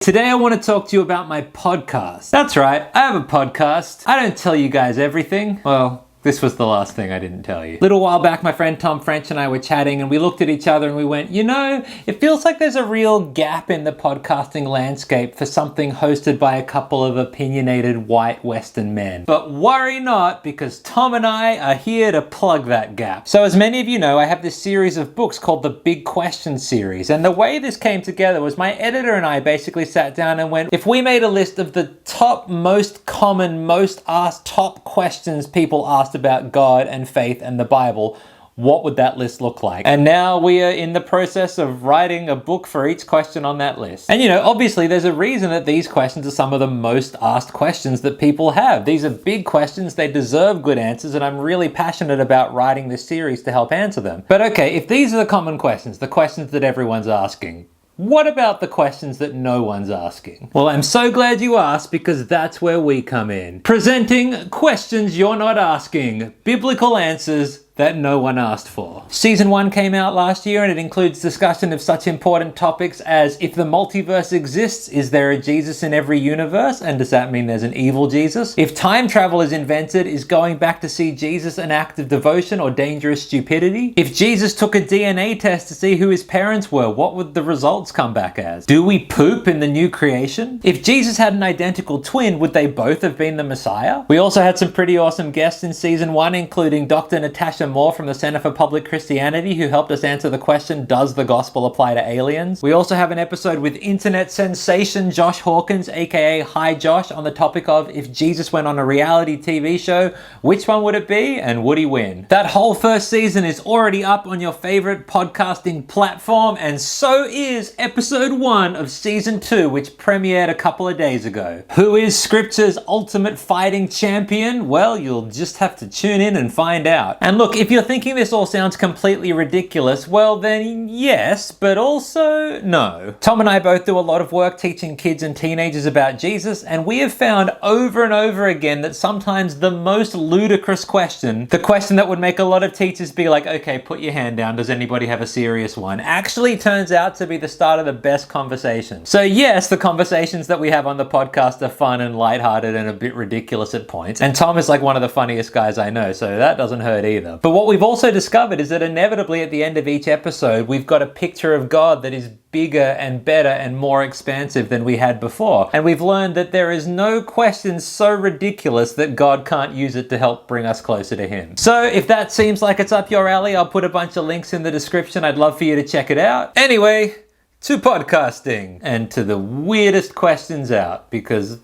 Today I want to talk to you about my podcast. That's right, I have a podcast. I don't tell you guys everything. Well, this was the last thing I didn't tell you. A little while back, my friend Tom French and I were chatting and we looked at each other and we went, you know, it feels like there's a real gap in the podcasting landscape for something hosted by a couple of opinionated white Western men. But worry not, because Tom and I are here to plug that gap. So as many of you know, I have this series of books called the Big Question series. And the way this came together was my editor and I basically sat down and went, if we made a list of the top most common, most asked top questions people asked about God and faith and the Bible, what would that list look like? And now we are in the process of writing a book for each question on that list. And you know, obviously there's a reason that these questions are some of the most asked questions that people have. These are big questions, they deserve good answers, and I'm really passionate about writing this series to help answer them. But okay, if these are the common questions, the questions that everyone's asking, what about the questions that no one's asking? Well, I'm so glad you asked, because that's where we come in. Presenting questions you're not asking, biblical answers that no one asked for. Season 1 came out last year and it includes discussion of such important topics as, if the multiverse exists, is there a Jesus in every universe? And does that mean there's an evil Jesus? If time travel is invented, is going back to see Jesus an act of devotion or dangerous stupidity? If Jesus took a DNA test to see who his parents were, what would the results come back as? Do we poop in the new creation? If Jesus had an identical twin, would they both have been the Messiah? We also had some pretty awesome guests in season 1, including Dr. Natasha Moore from the Center for Public Christianity, who helped us answer the question, does the gospel apply to aliens? We also have an episode with internet sensation Josh Hawkins, aka Hi Josh, on the topic of, if Jesus went on a reality TV show, which one would it be and would he win? That whole first season is already up on your favorite podcasting platform, and so is episode 1 of season 2, which premiered a couple of days ago. Who is Scripture's ultimate fighting champion? Well, you'll just have to tune in and find out. And look, if you're thinking this all sounds completely ridiculous, well then yes, but also no. Tom and I both do a lot of work teaching kids and teenagers about Jesus, and we have found over and over again that sometimes the most ludicrous question, the question that would make a lot of teachers be like, okay, put your hand down, does anybody have a serious one, actually turns out to be the start of the best conversation. So yes, the conversations that we have on the podcast are fun and lighthearted and a bit ridiculous at points, and Tom is like one of the funniest guys I know, so that doesn't hurt either. But what we've also discovered is that inevitably at the end of each episode, we've got a picture of God that is bigger and better and more expansive than we had before. And we've learned that there is no question so ridiculous that God can't use it to help bring us closer to Him. So if that seems like it's up your alley, I'll put a bunch of links in the description. I'd love for you to check it out. Anyway, to podcasting and to the weirdest questions out, because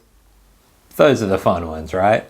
those are the fun ones, right?